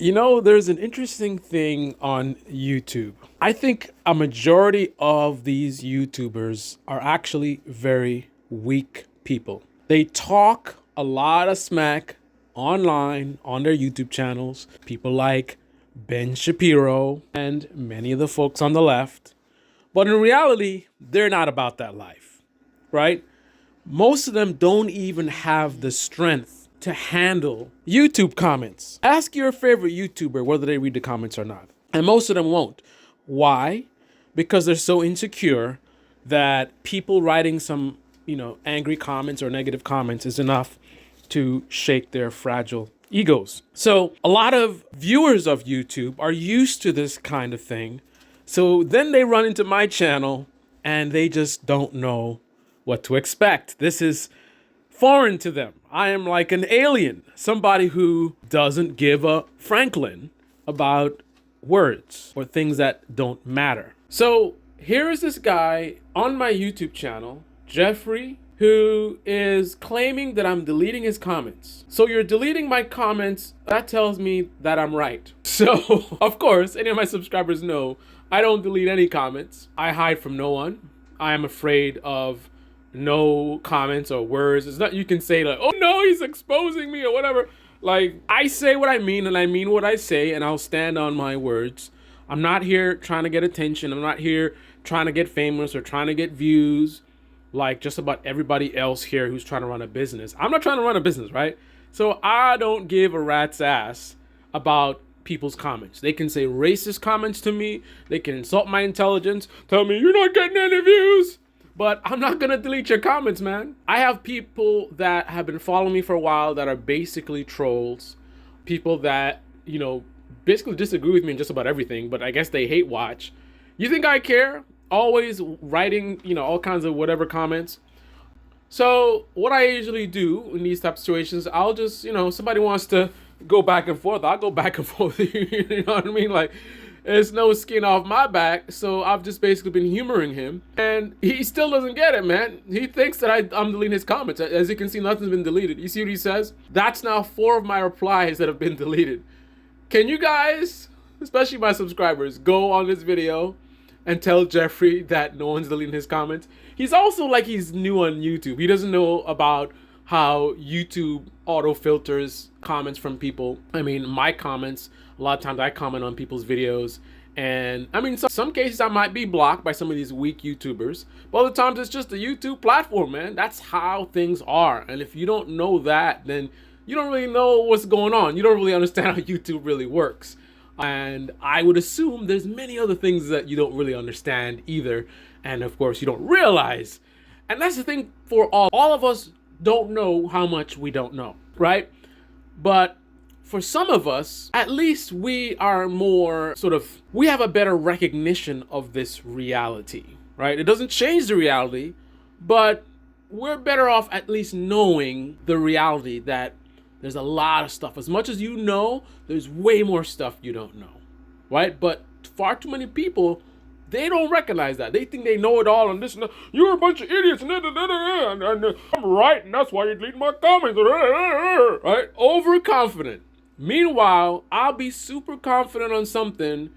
You know, there's an interesting thing on YouTube. I think a majority of these YouTubers are actually very weak people. They talk a lot of smack online on their YouTube channels. People like Ben Shapiro and many of the folks on the left. But in reality, they're not about that life, right? Most of them don't even have the strength to handle YouTube comments. Ask your favorite YouTuber whether they read the comments or not. And most of them won't. Why? Because they're so insecure that people writing some, angry comments or negative comments is enough to shake their fragile egos. So a lot of viewers of YouTube are used to this kind of thing. So then they run into my channel and they just don't know what to expect. This is foreign to them. I am like an alien, somebody who doesn't give a Franklin about words or things that don't matter. So here is this guy on my YouTube channel, Jeffrey, who is claiming that I'm deleting his comments. So you're deleting my comments. That tells me that I'm right. So of course, any of my subscribers know I don't delete any comments. I hide from no one. I am afraid of no comments or words. It's not, you can say like, oh no, he's exposing me or whatever. Like, I say what I mean and I mean what I say, and I'll stand on my words. I'm not here trying to get attention. I'm not here trying to get famous or trying to get views like just about everybody else here who's trying to run a business. I'm not trying to run a business, right? So I don't give a rat's ass about people's comments. They can say racist comments to me. They can insult my intelligence, tell me you're not getting any views. But I'm not gonna delete your comments, man. I have people that have been following me for a while that are basically trolls. People that, basically disagree with me in just about everything, but I guess they hate watch. You think I care? Always writing, all kinds of whatever comments. So what I usually do in these type of situations, I'll just, somebody wants to go back and forth, I'll go back and forth. You know what I mean? Like, there's no skin off my back, so I've just basically been humoring him. And he still doesn't get it, man. He thinks that I'm deleting his comments. As you can see, nothing's been deleted. You see what he says? That's now 4 of my replies that have been deleted. Can you guys, especially my subscribers, go on this video and tell Jeffrey that no one's deleting his comments? He's also like he's new on YouTube. He doesn't know about how YouTube auto filters comments from people. I mean, my comments, a lot of times I comment on people's videos, and I mean, some cases I might be blocked by some of these weak YouTubers, but other times it's just the YouTube platform, man. That's how things are. And if you don't know that, then you don't really know what's going on. You don't really understand how YouTube really works. And I would assume there's many other things that you don't really understand either. And of course, you don't realize. And that's the thing for all of us don't know how much we don't know, right? But for some of us, at least we are more we have a better recognition of this reality, right? It doesn't change the reality, but we're better off at least knowing the reality that there's a lot of stuff. As much as you know, there's way more stuff you don't know, right? But far too many people, they don't recognize that. They think they know it all and this and that. You're a bunch of idiots and I'm right and that's why you delete my comments, right? Overconfident. Meanwhile, I'll be super confident on something,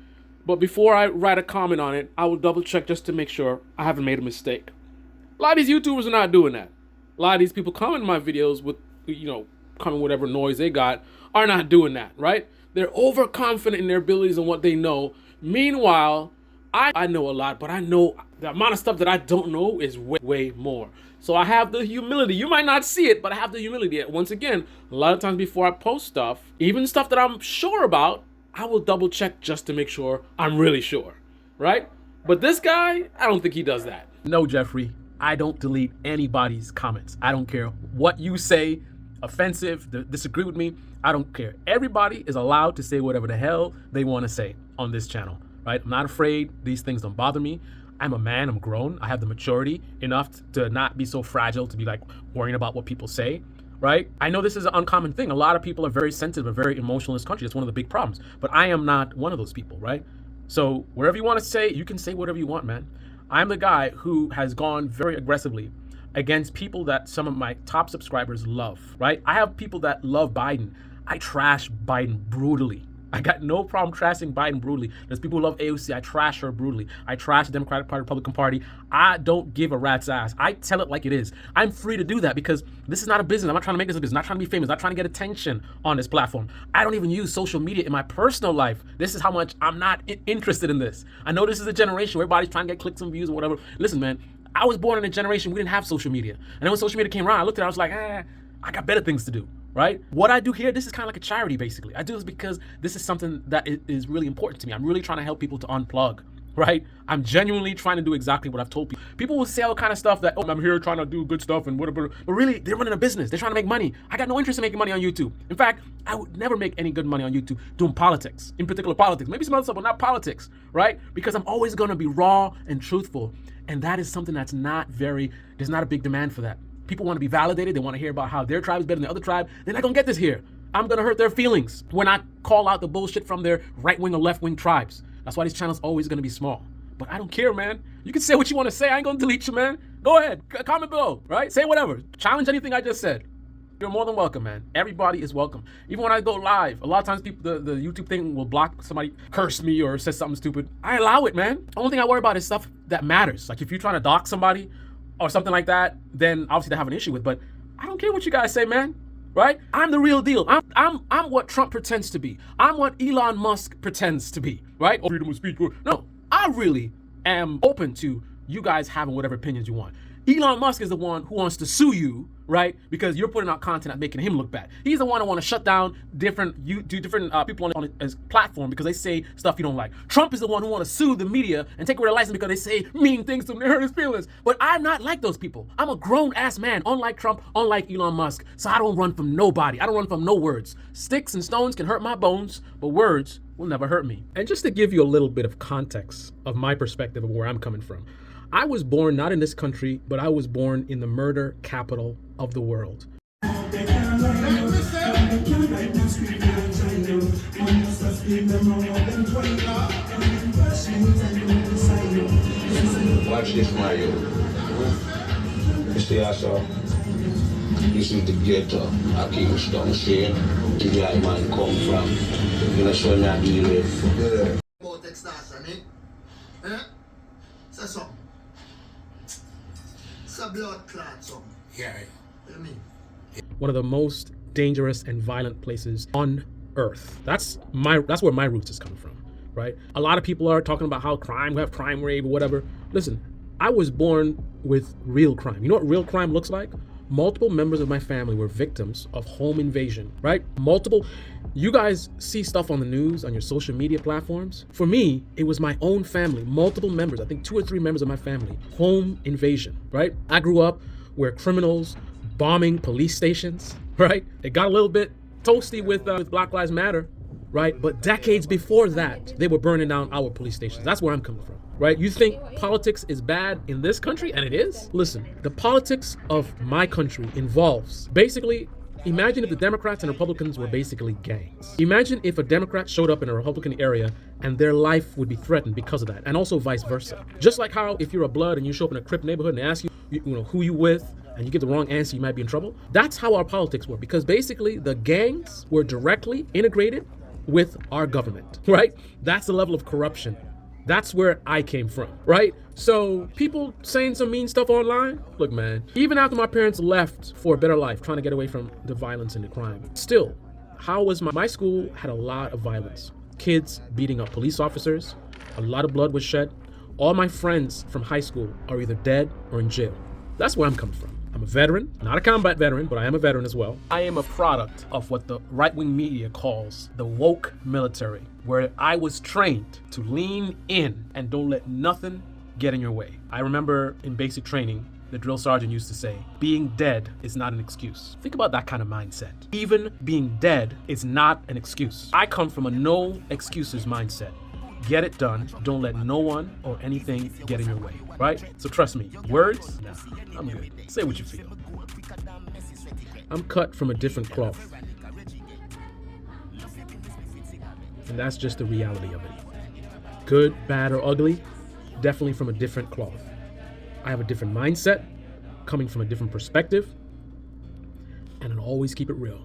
but before I write a comment on it, I will double check just to make sure I haven't made a mistake. A lot of these YouTubers are not doing that. A lot of these people comment my videos with, comment whatever noise they got, are not doing that, right? They're overconfident in their abilities and what they know. Meanwhile, I know a lot, but I know the amount of stuff that I don't know is way, way more. So I have the humility. You might not see it, but I have the humility. Once again, a lot of times before I post stuff, even stuff that I'm sure about, I will double check just to make sure I'm really sure, right? But this guy, I don't think he does that. No, Jeffrey, I don't delete anybody's comments. I don't care what you say, offensive, disagree with me. I don't care. Everybody is allowed to say whatever the hell they want to say on this channel, right? I'm not afraid. These things don't bother me. I'm a man, I'm grown. I have the maturity enough to not be so fragile to be like worrying about what people say, right? I know this is an uncommon thing. A lot of people are very sensitive and very emotional in this country. It's one of the big problems, but I am not one of those people, right? So whatever you want to say, you can say whatever you want, man. I'm the guy who has gone very aggressively against people that some of my top subscribers love, right? I have people that love Biden. I trash Biden brutally, I got no problem trashing Biden brutally. There's people who love AOC. I trash her brutally. I trash the Democratic Party, Republican Party. I don't give a rat's ass. I tell it like it is. I'm free to do that because this is not a business. I'm not trying to make this a business. I'm not trying to be famous. I'm not trying to get attention on this platform. I don't even use social media in my personal life. This is how much I'm not interested in this. I know this is a generation where everybody's trying to get clicks and views or whatever. Listen, man, I was born in a generation we didn't have social media. And then when social media came around, I looked at it, I was like, I got better things to do. Right? What I do here, this is kind of like a charity, basically. I do this because this is something that is really important to me. I'm really trying to help people to unplug, right? I'm genuinely trying to do exactly what I've told people. People will say all kind of stuff that, I'm here trying to do good stuff and whatever. But really, they're running a business. They're trying to make money. I got no interest in making money on YouTube. In fact, I would never make any good money on YouTube doing politics, in particular politics. Maybe some other stuff, but not politics, right? Because I'm always going to be raw and truthful. And that is something that's there's not a big demand for that. People want to be validated. They want to hear about how their tribe is better than the other tribe. They're not going to get this here. I'm going to hurt their feelings when I call out the bullshit from their right-wing or left-wing tribes. That's why this channel's always going to be small. But I don't care, man. You can say what you want to say. I ain't going to delete you, man. Go ahead. Comment below, right? Say whatever. Challenge anything I just said. You're more than welcome, man. Everybody is welcome. Even when I go live, a lot of times people, the YouTube thing will block somebody, curse me or says something stupid. I allow it, man. The only thing I worry about is stuff that matters. Like if you're trying to dox somebody, or something like that, then obviously they have an issue with. But I don't care what you guys say, man. Right? I'm the real deal. I'm what Trump pretends to be. I'm what Elon Musk pretends to be. Right? Or freedom of speech. No, I really am open to you guys having whatever opinions you want. Elon Musk is the one who wants to sue you, right? Because you're putting out content that's making him look bad. He's the one who want to shut down different people on his platform because they say stuff you don't like. Trump is the one who want to sue the media and take away their license because they say mean things to him and hurt his feelings. But I'm not like those people. I'm a grown-ass man, unlike Trump, unlike Elon Musk. So I don't run from nobody. I don't run from no words. Sticks and stones can hurt my bones, but words will never hurt me. And just to give you a little bit of context of my perspective of where I'm coming from, I was born not in this country, but I was born in the murder capital of the world. Watch this, Mario. You see, this is the ghetto. I keep stone saying, this is where man come from. You know, so I deal with. About extortion, eh? Say something. It's a blood clot, something. Yeah. You mean? One of the most dangerous and violent places on earth. That's where my roots is coming from, right? A lot of people are talking about how we have crime rave or whatever. Listen, I was born with real crime. You know what real crime looks like? Multiple members of my family were victims of home invasion, right? You guys see stuff on the news, on your social media platforms. For me, it was my own family, multiple members, I think 2 or 3 members of my family, home invasion, right? I grew up where criminals bombing police stations, right? It got a little bit toasty with Black Lives Matter, right? But decades before that, they were burning down our police stations. That's where I'm coming from, right? You think politics is bad in this country, and it is? Listen, the politics of my country involves basically, imagine if the Democrats and Republicans were basically gangs. Imagine if a Democrat showed up in a Republican area and their life would be threatened because of that, and also vice versa. Just like how if you're a Blood and you show up in a Crip neighborhood and they ask you know, who you with, and you get the wrong answer, you might be in trouble. That's how our politics were, because basically the gangs were directly integrated with our government, right? That's the level of corruption. That's where I came from, right? So people saying some mean stuff online, look, man, even after my parents left for a better life, trying to get away from the violence and the crime, still, how was my school had a lot of violence. Kids beating up police officers, a lot of blood was shed. All my friends from high school are either dead or in jail. That's where I'm coming from. I'm a veteran, not a combat veteran, but I am a veteran as well. I am a product of what the right-wing media calls the woke military, where I was trained to lean in and don't let nothing get in your way. I remember in basic training, the drill sergeant used to say, being dead is not an excuse. Think about that kind of mindset. Even being dead is not an excuse. I come from a no excuses mindset. Get it done. Don't let no one or anything get in your way, right? So trust me, words, nah, I'm good. Say what you feel. I'm cut from a different cloth. And that's just the reality of it. Good, bad, or ugly, definitely from a different cloth. I have a different mindset, coming from a different perspective, and I'll always keep it real.